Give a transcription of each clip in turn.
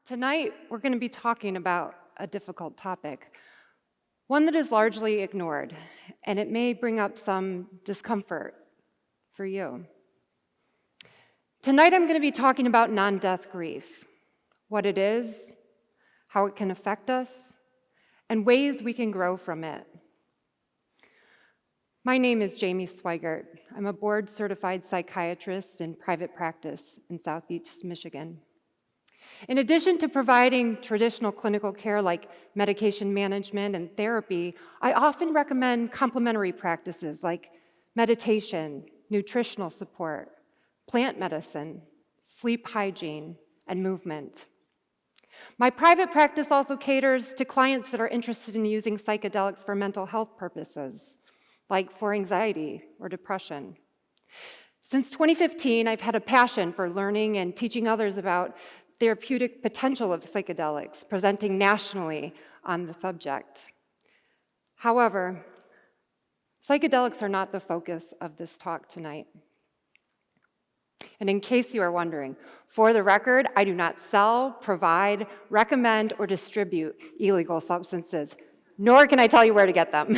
Tonight, we're going to be talking about a difficult topic, one that is largely ignored, and it may bring up some discomfort for you. Tonight, I'm going to be talking about non-death grief, what it is, how it can affect us, and ways we can grow from it. My name is Jamie Sweigart. I'm a board-certified psychiatrist in private practice in Southeast Michigan. In addition to providing traditional clinical care like medication management and therapy, I often recommend complementary practices like meditation, nutritional support, plant medicine, sleep hygiene, and movement. My private practice also caters to clients that are interested in using psychedelics for mental health purposes, like for anxiety or depression. Since 2015, I've had a passion for learning and teaching others about therapeutic potential of psychedelics, presenting nationally on the subject. However, psychedelics are not the focus of this talk tonight. And in case you are wondering, for the record, I do not sell, provide, recommend, or distribute illegal substances, nor can I tell you where to get them.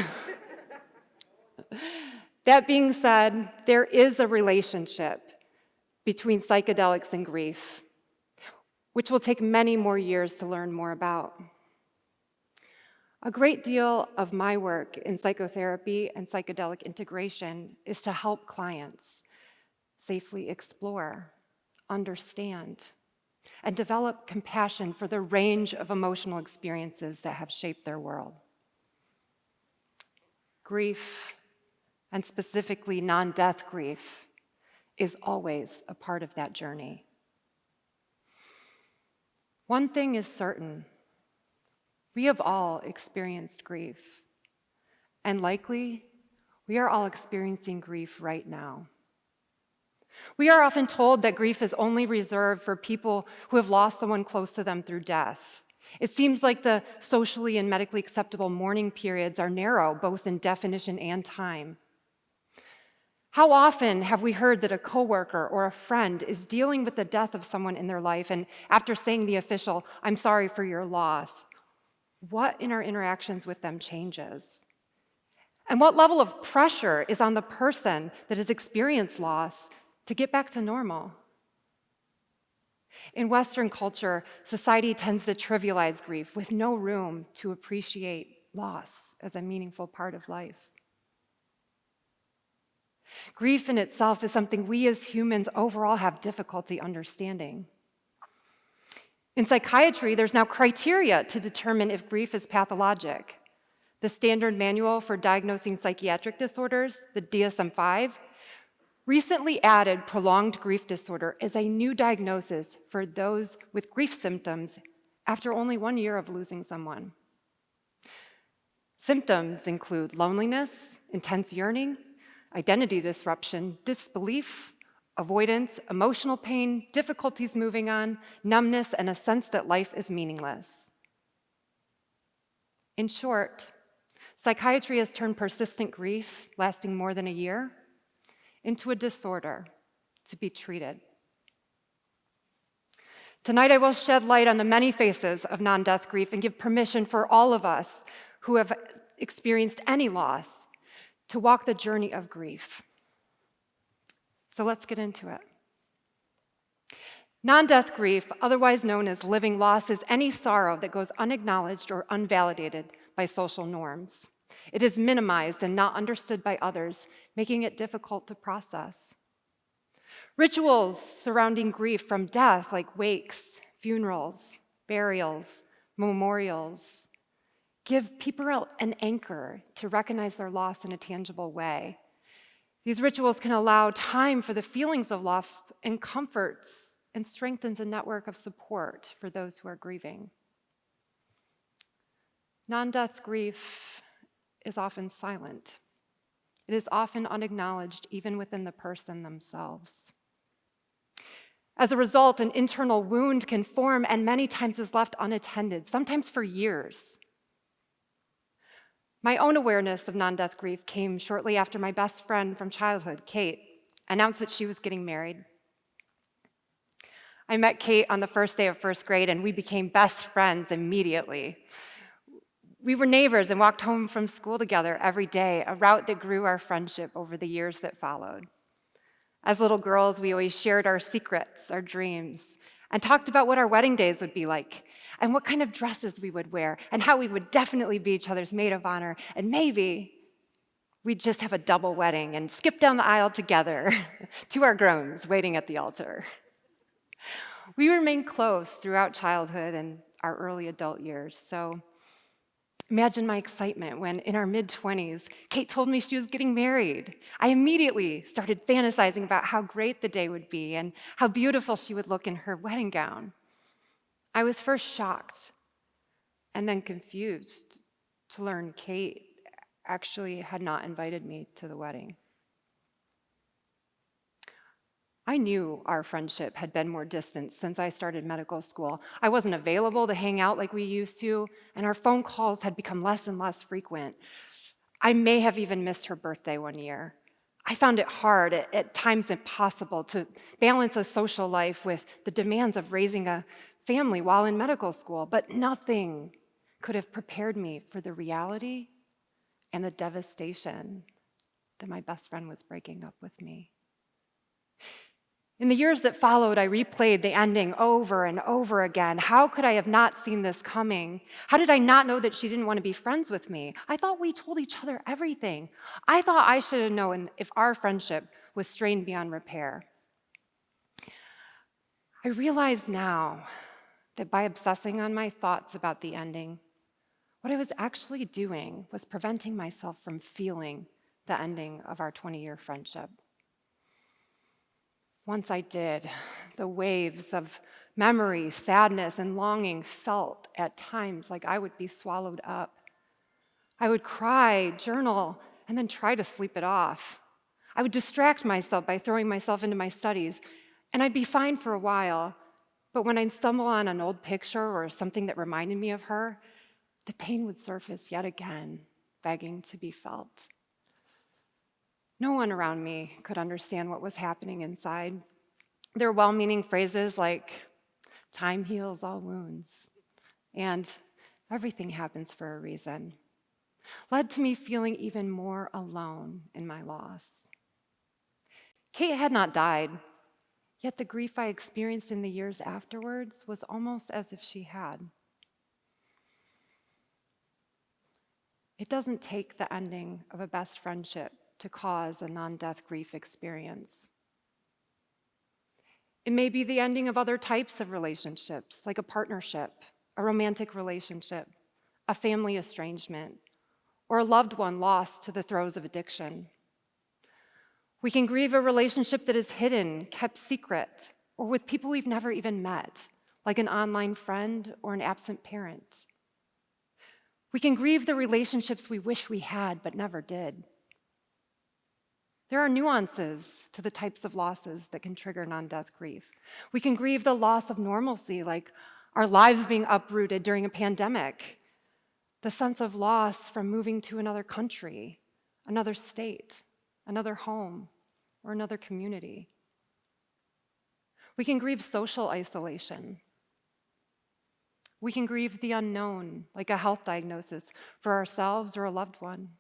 That being said, there is a relationship between psychedelics and grief, which will take many more years to learn more about. A great deal of my work in psychotherapy and psychedelic integration is to help clients safely explore, understand, and develop compassion for the range of emotional experiences that have shaped their world. Grief, and specifically non-death grief, is always a part of that journey. One thing is certain, we have all experienced grief, and likely, we are all experiencing grief right now. We are often told that grief is only reserved for people who have lost someone close to them through death. It seems like the socially and medically acceptable mourning periods are narrow, both in definition and time. How often have we heard that a coworker or a friend is dealing with the death of someone in their life, and after saying the official, "I'm sorry for your loss," what in our interactions with them changes? And what level of pressure is on the person that has experienced loss to get back to normal? In Western culture, society tends to trivialize grief with no room to appreciate loss as a meaningful part of life. Grief in itself is something we as humans overall have difficulty understanding. In psychiatry, there's now criteria to determine if grief is pathologic. The Standard Manual for Diagnosing Psychiatric Disorders, the DSM-5, recently added prolonged grief disorder as a new diagnosis for those with grief symptoms after only 1 year of losing someone. Symptoms include loneliness, intense yearning, identity disruption, disbelief, avoidance, emotional pain, difficulties moving on, numbness, and a sense that life is meaningless. In short, psychiatry has turned persistent grief, lasting more than a year, into a disorder to be treated. Tonight, I will shed light on the many faces of non-death grief and give permission for all of us who have experienced any loss to walk the journey of grief. So let's get into it. Non-death grief, otherwise known as living loss, is any sorrow that goes unacknowledged or unvalidated by social norms. It is minimized and not understood by others, making it difficult to process. Rituals surrounding grief from death, like wakes, funerals, burials, memorials, give people an anchor to recognize their loss in a tangible way. These rituals can allow time for the feelings of loss and comforts and strengthens a network of support for those who are grieving. Non-death grief is often silent. It is often unacknowledged even within the person themselves. As a result, an internal wound can form and many times is left unattended, sometimes for years. My own awareness of non-death grief came shortly after my best friend from childhood, Kate, announced that she was getting married. I met Kate on the first day of first grade, and we became best friends immediately. We were neighbors and walked home from school together every day, a route that grew our friendship over the years that followed. As little girls, we always shared our secrets, our dreams, and talked about what our wedding days would be like, and what kind of dresses we would wear, and how we would definitely be each other's maid of honor, and maybe we'd just have a double wedding and skip down the aisle together to our grooms waiting at the altar. We remained close throughout childhood and our early adult years, so imagine my excitement when, in our mid-20s, Kate told me she was getting married. I immediately started fantasizing about how great the day would be and how beautiful she would look in her wedding gown. I was first shocked and then confused to learn Kate actually had not invited me to the wedding. I knew our friendship had been more distant since I started medical school. I wasn't available to hang out like we used to, and our phone calls had become less and less frequent. I may have even missed her birthday one year. I found it hard, at times impossible, to balance a social life with the demands of raising a family while in medical school, but nothing could have prepared me for the reality and the devastation that my best friend was breaking up with me. In the years that followed, I replayed the ending over and over again. How could I have not seen this coming? How did I not know that she didn't want to be friends with me? I thought we told each other everything. I thought I should have known if our friendship was strained beyond repair. I realize now that by obsessing on my thoughts about the ending, what I was actually doing was preventing myself from feeling the ending of our 20-year friendship. Once I did, the waves of memory, sadness, and longing felt at times like I would be swallowed up. I would cry, journal, and then try to sleep it off. I would distract myself by throwing myself into my studies, and I'd be fine for a while, but when I'd stumble on an old picture or something that reminded me of her, the pain would surface yet again, begging to be felt. No one around me could understand what was happening inside. There were well-meaning phrases like, "Time heals all wounds," and "Everything happens for a reason," led to me feeling even more alone in my loss. Kate had not died, yet the grief I experienced in the years afterwards was almost as if she had. It doesn't take the ending of a best friendship to cause a non-death grief experience. It may be the ending of other types of relationships, like a partnership, a romantic relationship, a family estrangement, or a loved one lost to the throes of addiction. We can grieve a relationship that is hidden, kept secret, or with people we've never even met, like an online friend or an absent parent. We can grieve the relationships we wish we had but never did. There are nuances to the types of losses that can trigger non-death grief. We can grieve the loss of normalcy, like our lives being uprooted during a pandemic, the sense of loss from moving to another country, another state, another home, or another community. We can grieve social isolation. We can grieve the unknown, like a health diagnosis for ourselves or a loved one.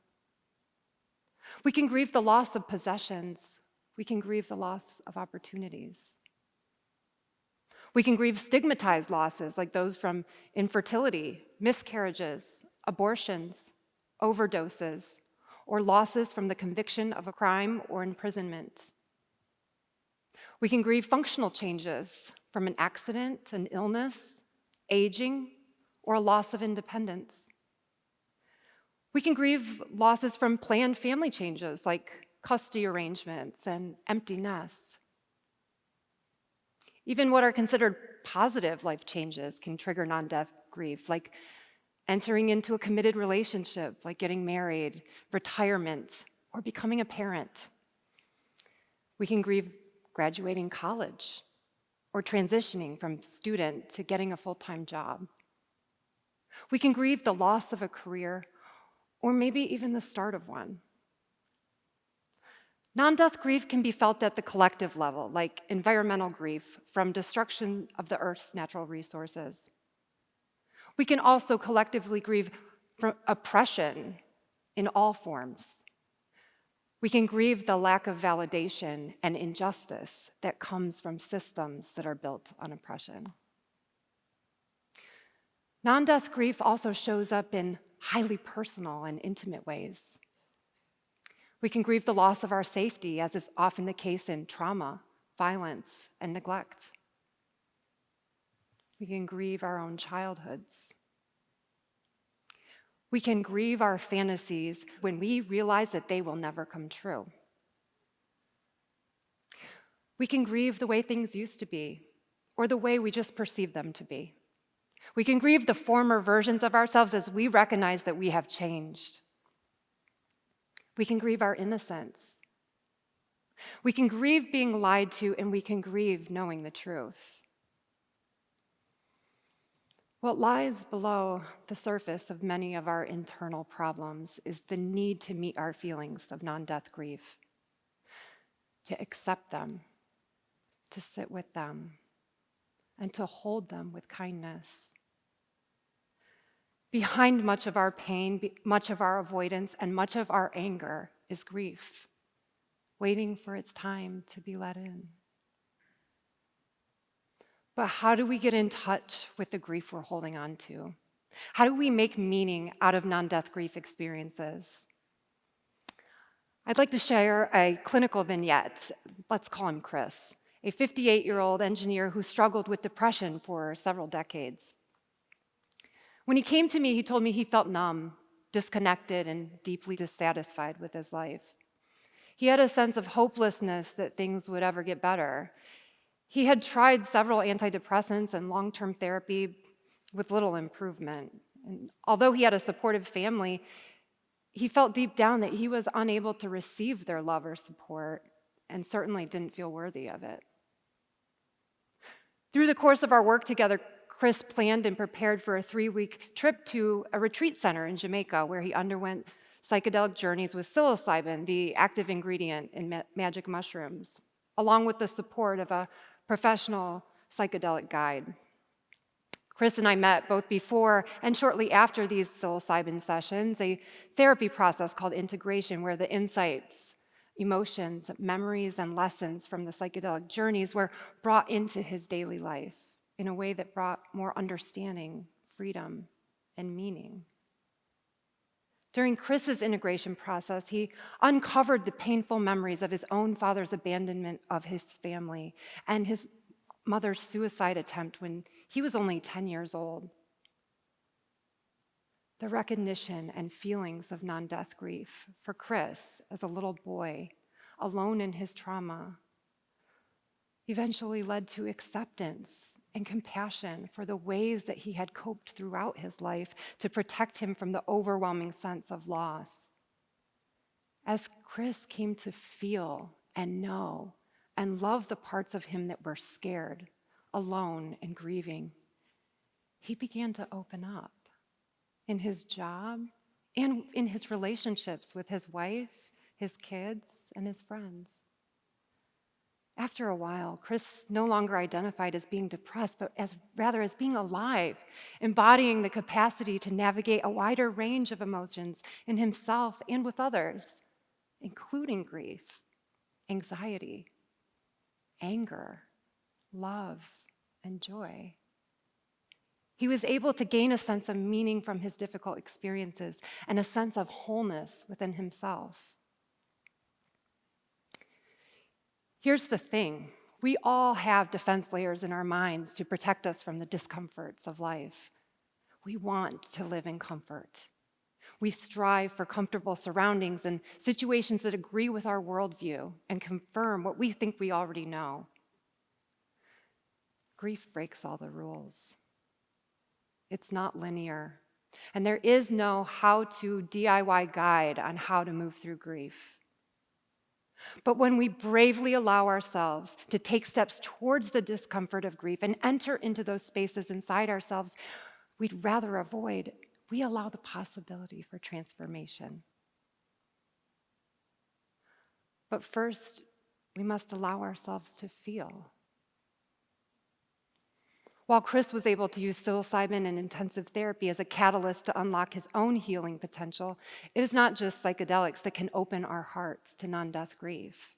We can grieve the loss of possessions. We can grieve the loss of opportunities. We can grieve stigmatized losses like those from infertility, miscarriages, abortions, overdoses, or losses from the conviction of a crime or imprisonment. We can grieve functional changes from an accident, an illness, aging, or a loss of independence. We can grieve losses from planned family changes like custody arrangements and empty nests. Even what are considered positive life changes can trigger non-death grief, like entering into a committed relationship, like getting married, retirement, or becoming a parent. We can grieve graduating college or transitioning from student to getting a full-time job. We can grieve the loss of a career or maybe even the start of one. Non-death grief can be felt at the collective level, like environmental grief from destruction of the Earth's natural resources. We can also collectively grieve from oppression in all forms. We can grieve the lack of validation and injustice that comes from systems that are built on oppression. Non-death grief also shows up in highly personal and intimate ways. We can grieve the loss of our safety, as is often the case in trauma, violence, and neglect. We can grieve our own childhoods. We can grieve our fantasies when we realize that they will never come true. We can grieve the way things used to be, or the way we just perceive them to be. We can grieve the former versions of ourselves as we recognize that we have changed. We can grieve our innocence. We can grieve being lied to, and we can grieve knowing the truth. What lies below the surface of many of our internal problems is the need to meet our feelings of non-death grief, to accept them, to sit with them, and to hold them with kindness. Behind much of our pain, much of our avoidance, and much of our anger is grief, waiting for its time to be let in. But how do we get in touch with the grief we're holding on to? How do we make meaning out of non-death grief experiences? I'd like to share a clinical vignette. Let's call him Chris, a 58-year-old engineer who struggled with depression for several decades. When he came to me, he told me he felt numb, disconnected, and deeply dissatisfied with his life. He had a sense of hopelessness that things would ever get better. He had tried several antidepressants and long-term therapy with little improvement. And although he had a supportive family, he felt deep down that he was unable to receive their love or support, and certainly didn't feel worthy of it. Through the course of our work together, Chris planned and prepared for a 3-week trip to a retreat center in Jamaica where he underwent psychedelic journeys with psilocybin, the active ingredient in magic mushrooms, along with the support of a professional psychedelic guide. Chris and I met both before and shortly after these psilocybin sessions, a therapy process called integration, where the insights, emotions, memories, and lessons from the psychedelic journeys were brought into his daily life in a way that brought more understanding, freedom, and meaning. During Chris's integration process, he uncovered the painful memories of his own father's abandonment of his family and his mother's suicide attempt when he was only 10 years old. The recognition and feelings of non-death grief for Chris as a little boy, alone in his trauma, eventually led to acceptance and compassion for the ways that he had coped throughout his life to protect him from the overwhelming sense of loss. As Chris came to feel and know and love the parts of him that were scared, alone, and grieving, he began to open up in his job and in his relationships with his wife, his kids, and his friends. After a while, Chris no longer identified as being depressed, but rather as being alive, embodying the capacity to navigate a wider range of emotions in himself and with others, including grief, anxiety, anger, love, and joy. He was able to gain a sense of meaning from his difficult experiences and a sense of wholeness within himself. Here's the thing. We all have defense layers in our minds to protect us from the discomforts of life. We want to live in comfort. We strive for comfortable surroundings and situations that agree with our worldview and confirm what we think we already know. Grief breaks all the rules. It's not linear, and there is no how-to DIY guide on how to move through grief. But when we bravely allow ourselves to take steps towards the discomfort of grief and enter into those spaces inside ourselves we'd rather avoid, we allow the possibility for transformation. But first, we must allow ourselves to feel. While Chris was able to use psilocybin and intensive therapy as a catalyst to unlock his own healing potential, it is not just psychedelics that can open our hearts to non-death grief.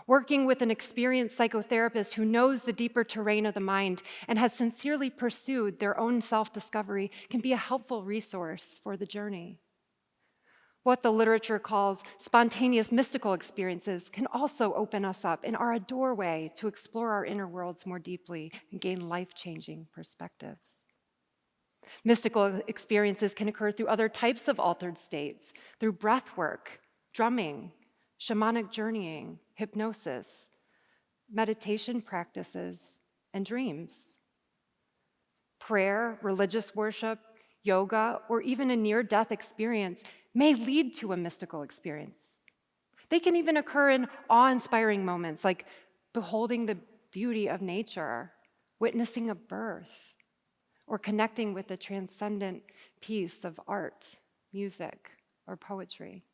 Working with an experienced psychotherapist who knows the deeper terrain of the mind and has sincerely pursued their own self-discovery can be a helpful resource for the journey. What the literature calls spontaneous mystical experiences can also open us up and are a doorway to explore our inner worlds more deeply and gain life-changing perspectives. Mystical experiences can occur through other types of altered states, through breathwork, drumming, shamanic journeying, hypnosis, meditation practices, and dreams. Prayer, religious worship, yoga, or even a near-death experience may lead to a mystical experience. They can even occur in awe-inspiring moments like beholding the beauty of nature, witnessing a birth, or connecting with the transcendent piece of art, music, or poetry.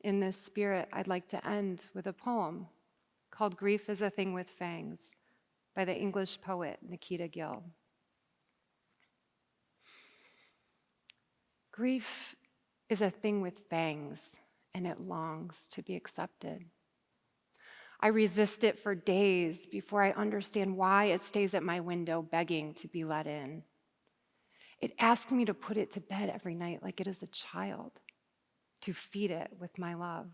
In this spirit, I'd like to end with a poem called "Grief is a Thing with Fangs" by the English poet Nikita Gill. Grief is a thing with fangs, and it longs to be accepted. I resist it for days before I understand why it stays at my window begging to be let in. It asks me to put it to bed every night like it is a child, to feed it with my love.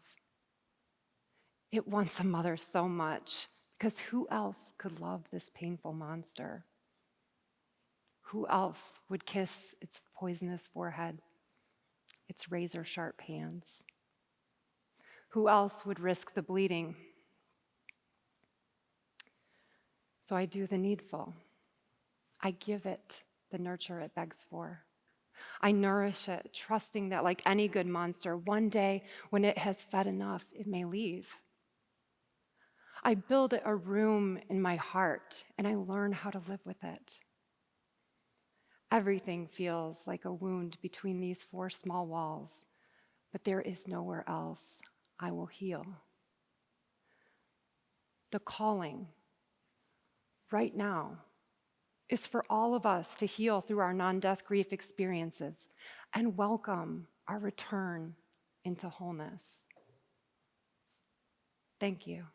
It wants a mother so much, because who else could love this painful monster? Who else would kiss its poisonous forehead, its razor-sharp hands? Who else would risk the bleeding? So I do the needful. I give it the nurture it begs for. I nourish it, trusting that like any good monster, one day when it has fed enough, it may leave. I build it a room in my heart, and I learn how to live with it. Everything feels like a wound between these four small walls, but there is nowhere else I will heal. The calling right now is for all of us to heal through our non-death grief experiences and welcome our return into wholeness. Thank you.